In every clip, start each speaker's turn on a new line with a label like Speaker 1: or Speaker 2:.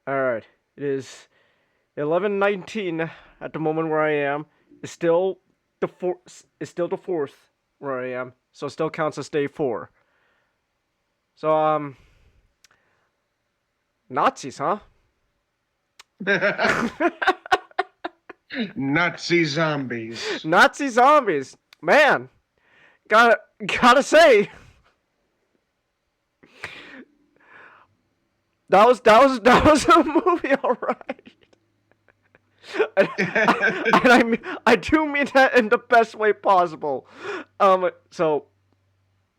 Speaker 1: All right. It is 11:19 at the moment where I am. It's still the fourth. It's still the fourth where I am, so it still counts as day four. So Nazis, huh?
Speaker 2: Nazi zombies.
Speaker 1: Nazi zombies, man. Gotta say, that was a movie, all right. and, I do mean that in the best way possible. Um, so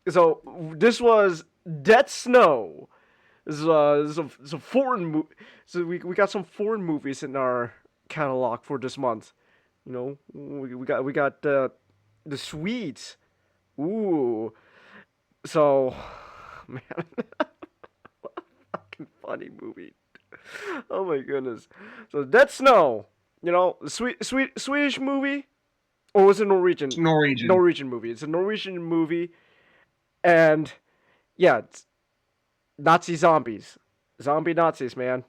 Speaker 1: so this was Dead Snow. This is a foreign movie. So we got some foreign movies in our catalog for this month. You know, we got the Swedes. Ooh, so man, fucking funny movie. Oh my goodness. So Dead Snow. You know, Swedish movie, or was it
Speaker 2: It's
Speaker 1: Norwegian?
Speaker 2: Norwegian.
Speaker 1: Norwegian movie. It's a Norwegian movie, and yeah, it's Nazi zombies, zombie Nazis, man.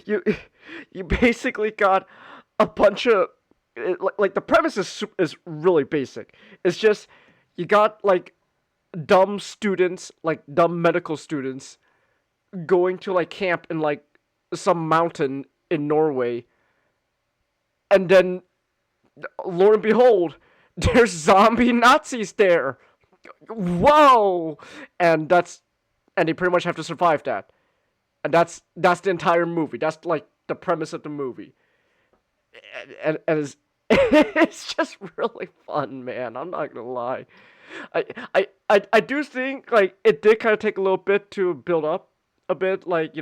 Speaker 1: you you basically got a bunch of like the premise is really basic. It's just you got like dumb students, like dumb medical students, going to like camp in like some mountain in Norway, and then lo and behold, there's zombie Nazis there. Whoa! And they pretty much have to survive that. And that's the entire movie. That's like the premise of the movie. And it's just really fun, man. I'm not gonna lie. I do think like it did kind of take a little bit to build up a bit, like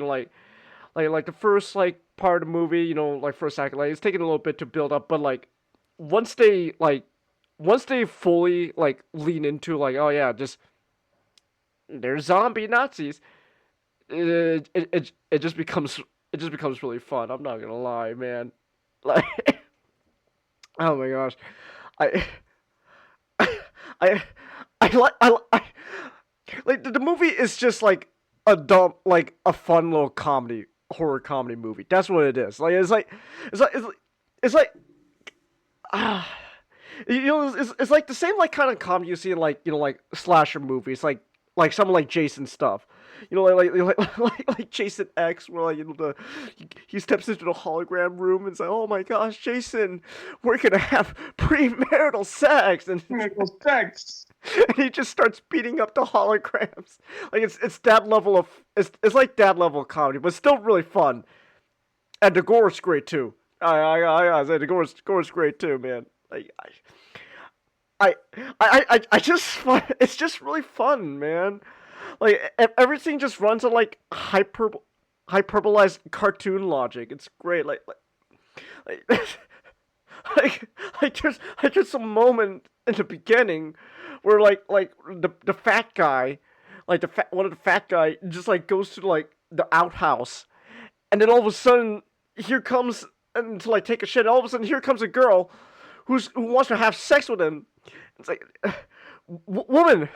Speaker 1: like the first like part of the movie, like first act, like it's taking a little bit to build up, but once they like once they fully like lean into like, oh yeah, just they're zombie Nazis, it just becomes really fun. I'm not gonna lie, man. Like, oh my gosh, I I I like the movie is just like a dumb, like a fun little comedy, horror comedy movie. That's what it is. Like it's like it's like, it's like ah. It's like the same like kind of comedy you see in like like slasher movies, like some like Jason stuff, like Jason X, where like he steps into the hologram room and say, "Oh my gosh, Jason, we're gonna have premarital sex," and
Speaker 2: Medical sex.
Speaker 1: and he just starts beating up the holograms. Like it's that level of it's like that level of comedy, but still really fun. And the gore is great too. I say the gore is great too, man. Like I I just it's just really fun, man. Like everything just runs on like hyperbolized cartoon logic. It's great. Like like there's some moment in the beginning where like the fat guy, like one of the fat guy just like goes to like the outhouse, and then all of a sudden here comes and to like take a shit. And all of a sudden here comes a girl who wants to have sex with him. It's like, woman,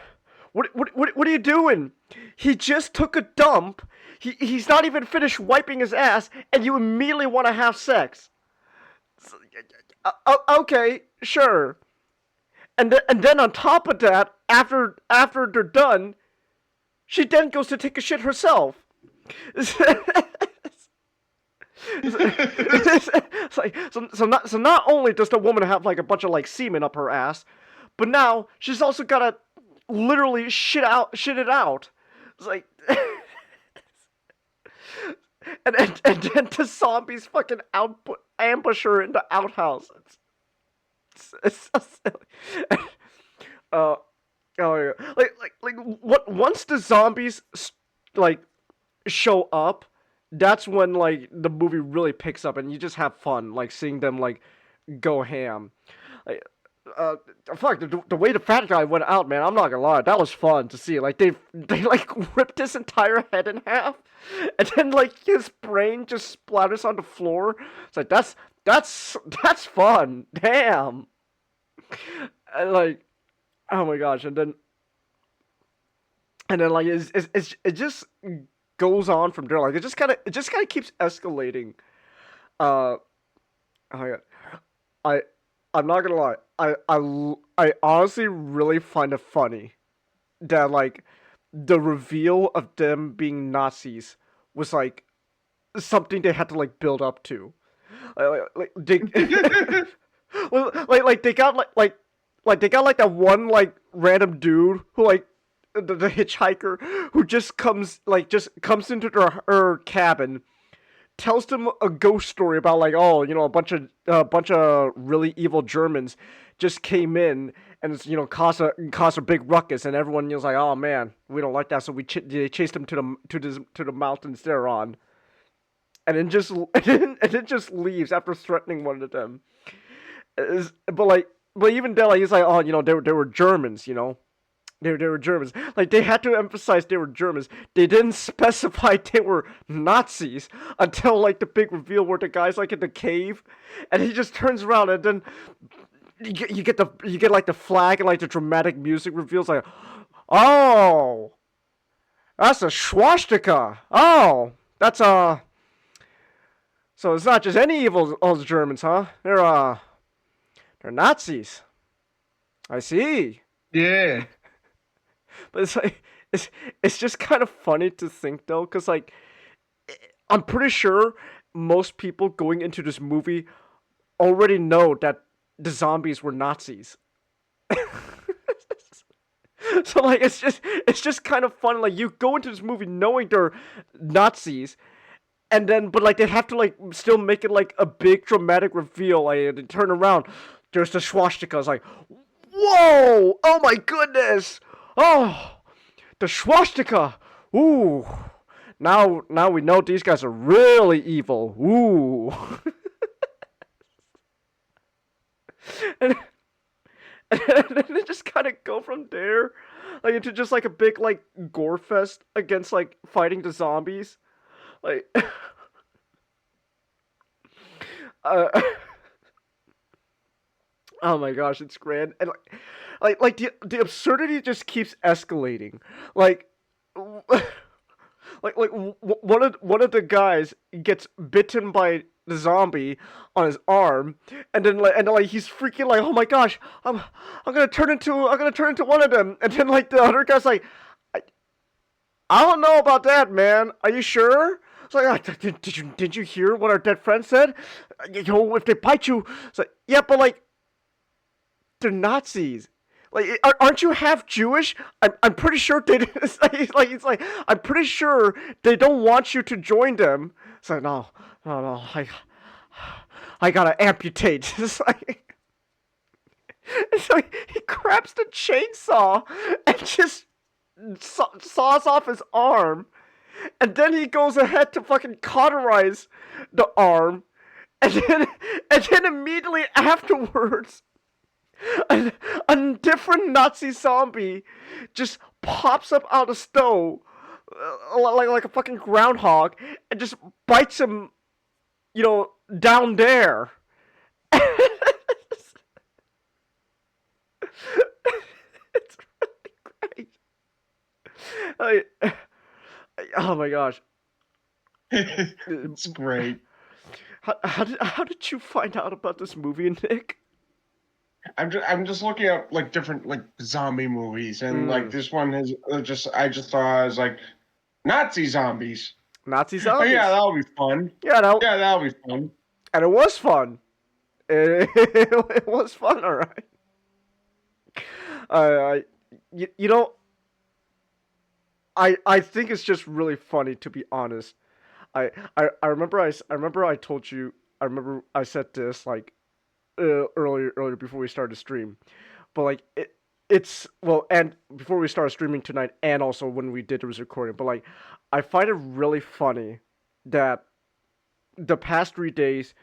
Speaker 1: what are you doing? He just took a dump. He's not even finished wiping his ass, and you immediately want to have sex. Okay, sure. And then on top of that, after they're done, she then goes to take a shit herself. It's like so not only does the woman have like a bunch of like semen up her ass, but now she's also gotta literally shit it out. It's like and then the zombies fucking ambush her in the outhouse. It's so silly. uh oh yeah. Like what once the zombies like show up, that's when like the movie really picks up and you just have fun like seeing them like go ham. Like, uh, fuck the way the fat guy went out, man. I'm not gonna lie, that was fun to see. Like they like ripped his entire head in half, and then like his brain just splatters on the floor. It's like that's fun. Damn. And like, oh my gosh, and then like it just goes on from there. Like it just kind of keeps escalating. Uh, oh my god, I I'm not gonna lie. I honestly really find it funny that like the reveal of them being Nazis was like something they had to like build up to. Like they, well, like they got like they got like that one like random dude who like the hitchhiker who just comes into her cabin, tells them a ghost story about like, oh, you know, a bunch of really evil Germans just came in and it's, you know, caused a big ruckus, and everyone was like, oh man, we don't like that, so they chased them to the mountains they're on, and then just and then just leaves after threatening one of them. But even then, like, he's like, oh, you know, they were Germans, you know. They were Germans. Like, they had to emphasize they were Germans. They didn't specify they were Nazis until, like, the big reveal where the guy's, like, in the cave. And he just turns around and then you get like, the flag and, like, the dramatic music reveals, like, oh, that's a swastika. Oh, that's a... So it's not just any evil old Germans, huh? They're Nazis. I see.
Speaker 2: Yeah.
Speaker 1: But it's like it's just kind of funny to think though, because like I'm pretty sure most people going into this movie already know that the zombies were Nazis. So like it's just kind of fun. Like you go into this movie knowing they're Nazis, and then but like they have to like still make it like a big dramatic reveal. Like they turn around, there's the swastika. It's like, whoa! Oh my goodness! Oh, the swastika. Ooh. Now we know these guys are really evil. Ooh. and, and then they just kind of go from there, like into just like a big like gore fest against like fighting the zombies. Like, uh, oh my gosh, it's grand, and like the absurdity just keeps escalating. Like, one of the guys gets bitten by the zombie on his arm, and then like he's freaking like, oh my gosh, I'm gonna turn into one of them, and then like the other guy's like, I, I don't know about that, man. Are you sure? It's like, did you hear what our dead friend said? You know, if they bite you, it's like, yeah, but like they're Nazis. Like, aren't you half Jewish? I'm pretty sure they. It's like I'm pretty sure they don't want you to join them. It's like no. I gotta amputate. It's like he grabs the chainsaw and just saws off his arm, and then he goes ahead to fucking cauterize the arm, and then immediately afterwards a, a different Nazi zombie just pops up out of the stove, like a fucking groundhog, and just bites him, you know, down there. It's really great. Oh my gosh.
Speaker 2: It's great.
Speaker 1: How did you find out about this movie, Nick?
Speaker 2: I'm just looking at like different like zombie movies, and like
Speaker 1: Mm.
Speaker 2: this one has I just thought I was like Nazi zombies.
Speaker 1: Nazi
Speaker 2: Oh
Speaker 1: zombies.
Speaker 2: yeah, that'll be fun.
Speaker 1: Yeah, no,
Speaker 2: Yeah, that'll be fun.
Speaker 1: and it was fun. It was fun, all right. Uh, you know, I think it's just really funny to be honest. I remember I remember I told you I remember I said this like earlier before we started the stream, but like it's well, and before we started streaming tonight, and also when we did the recording, but like I find it really funny that the past 3 days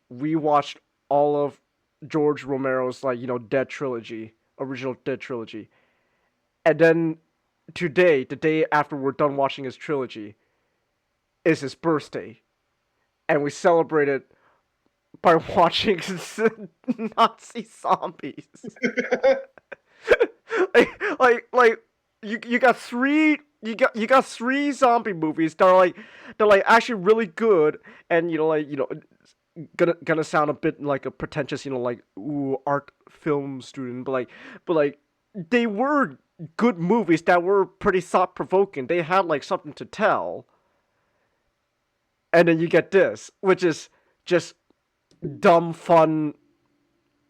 Speaker 1: we watched all of George Romero's like, you know, Dead trilogy, original Dead trilogy, and then today, the day after we're done watching his trilogy, is his birthday, and we celebrated by watching Nazi zombies. like you got you got three zombie movies that are like actually really good, and gonna sound a bit like a pretentious, like, ooh, art film student, but like they were good movies that were pretty thought provoking. They had like something to tell, and then you get this, which is just dumb fun.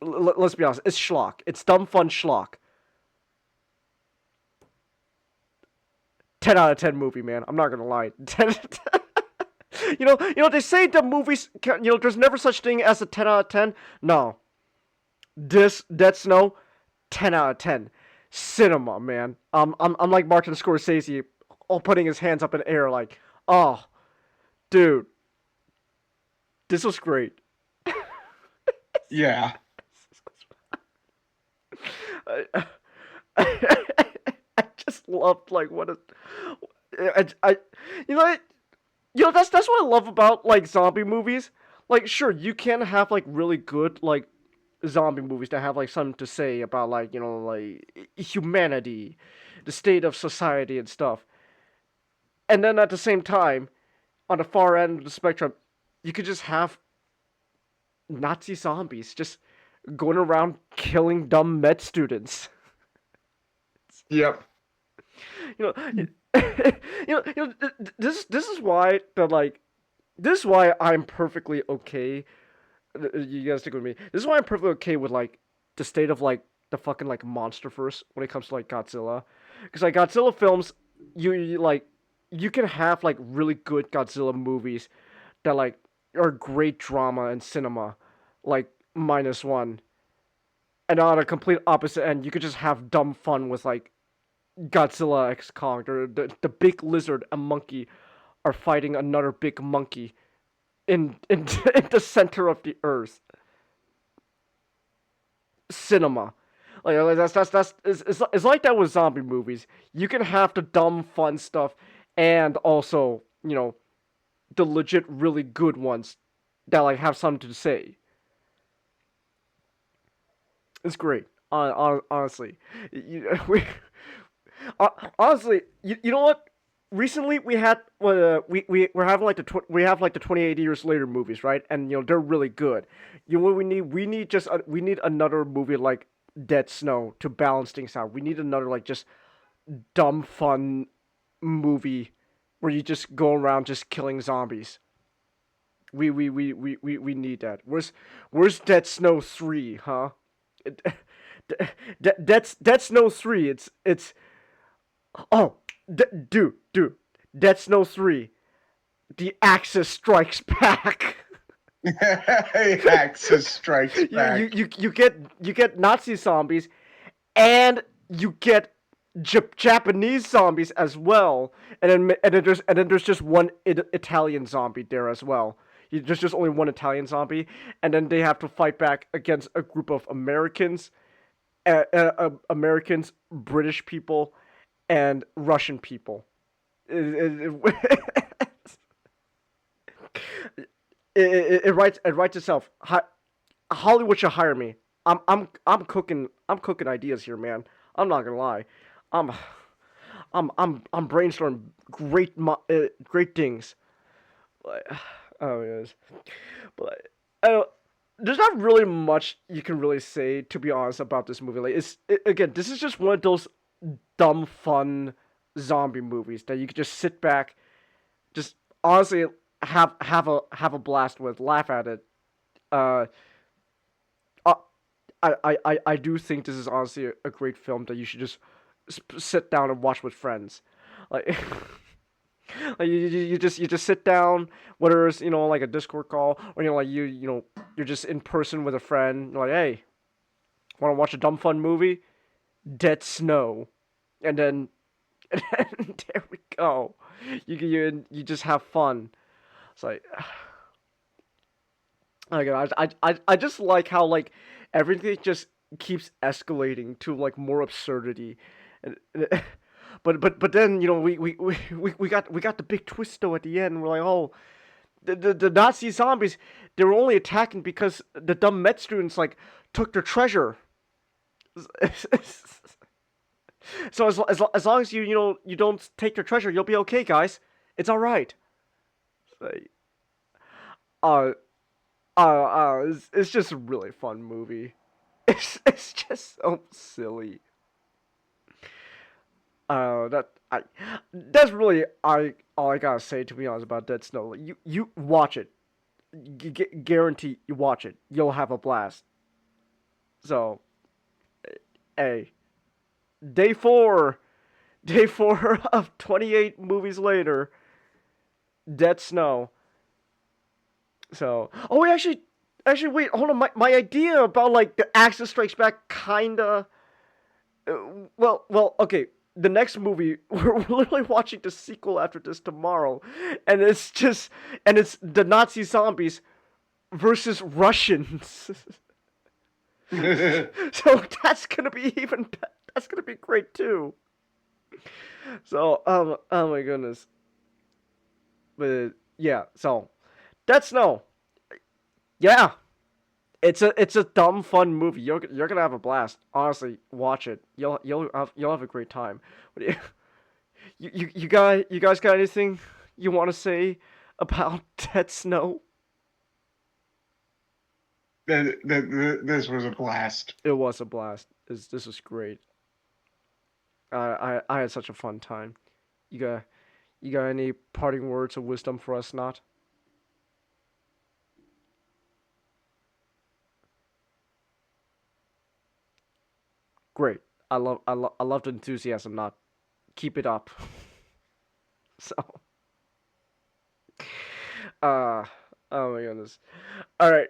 Speaker 1: Let's be honest, it's schlock. It's dumb fun schlock. 10 out of 10 movie, man. I'm not gonna lie. 10. They say that movies, there's never such thing as a 10 out of 10. No, this Dead Snow, 10 out of 10. Cinema, man. I'm like Martin Scorsese, all putting his hands up in the air, like, oh, dude, this was great.
Speaker 2: Yeah.
Speaker 1: I, I just loved like what a, I you know that's what I love about like zombie movies. Like, sure, you can have like really good like zombie movies that have like something to say about like like humanity, the state of society and stuff. And then at the same time, on the far end of the spectrum, you could just have Nazi zombies just going around killing dumb med students.
Speaker 2: Yep.
Speaker 1: You know, this is why I'm perfectly okay. You guys stick with me. This is why I'm perfectly okay with like the state of like the fucking like MonsterVerse when it comes to like Godzilla, because like Godzilla films, like you can have like really good Godzilla movies that like are great drama and cinema, like minus one, and on a complete opposite end, you could just have dumb fun with like Godzilla X Kong, or the big lizard and monkey are fighting another big monkey in in the center of the earth. Cinema, like that's it's like that with zombie movies. You can have the dumb fun stuff, and also the legit really good ones that like have something to say. It's great. Honestly, we honestly, you know what? Recently, we had we're having like we have like the 28 years later movies, right? And they're really good. You know what we need? We need another movie like Dead Snow to balance things out. We need another like just dumb fun movie where you just go around just killing zombies. We need that. Where's Dead Snow 3, huh? Dead Snow 3. It's Oh, dude, Dead Snow 3. The Axis Strikes Back.
Speaker 2: Axis Strikes Back.
Speaker 1: You get Nazi zombies, and you get Japanese zombies as well, and then there's just one Italian zombie there as well. There's just only one Italian zombie, and then they have to fight back against a group of Americans, British people, and Russian people. It writes itself. Hollywood should hire me. I'm cooking ideas here, man. I'm not gonna lie. I'm I'm brainstorming great things. Like, oh yes, but I don't. There's not really much you can really say, to be honest, about this movie. Like, again, this is just one of those dumb fun zombie movies that you could just sit back, just honestly have a blast with, laugh at it. Uh, uh, I do think this is honestly a great film that you should just sit down and watch with friends, like. Like you just sit down, whether it's like a Discord call, or like you're just in person with a friend. You're like, hey, want to watch a dumb fun movie? Dead Snow, and then, and then there we go. You just have fun. It's like, again, I just like how like everything just keeps escalating to like more absurdity, and but then we got the big twist though at the end. We're like, oh, the Nazi zombies, they were only attacking because the dumb med students like took their treasure. So as long as you don't take their treasure, you'll be okay, guys. It's all right. Like, uh, it's just a really fun movie. It's just so silly. That's really I all I gotta say, to be honest, about Dead Snow. Like, you watch it. Guarantee you watch it. You'll have a blast. So, hey, day four, day four of 28 movies later, Dead Snow. So, oh, wait, actually, wait, hold on. My idea about like the Axis Strikes Back kinda. Uh, okay. The next movie, we're literally watching the sequel after this tomorrow, and it's the Nazi zombies versus Russians. So that's gonna be that's gonna be great too. So oh my goodness, but yeah, so that's no, yeah, it's a dumb fun movie. You're gonna have a blast. Honestly, watch it. You'll have a great time. What do you you guys got anything you want to say about Dead Snow?
Speaker 2: This was a blast.
Speaker 1: It was a blast. This was great. I had such a fun time. You got you got any parting words of wisdom for us? Not great. I love the enthusiasm. Not keep it up. So uh oh my goodness. All right.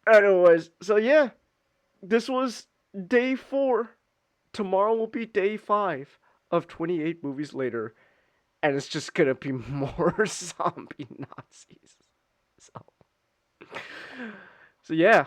Speaker 1: Anyways, so yeah, this was day 4. Tomorrow will be day 5 of 28 movies later, and it's just gonna be more zombie Nazis. So, so yeah,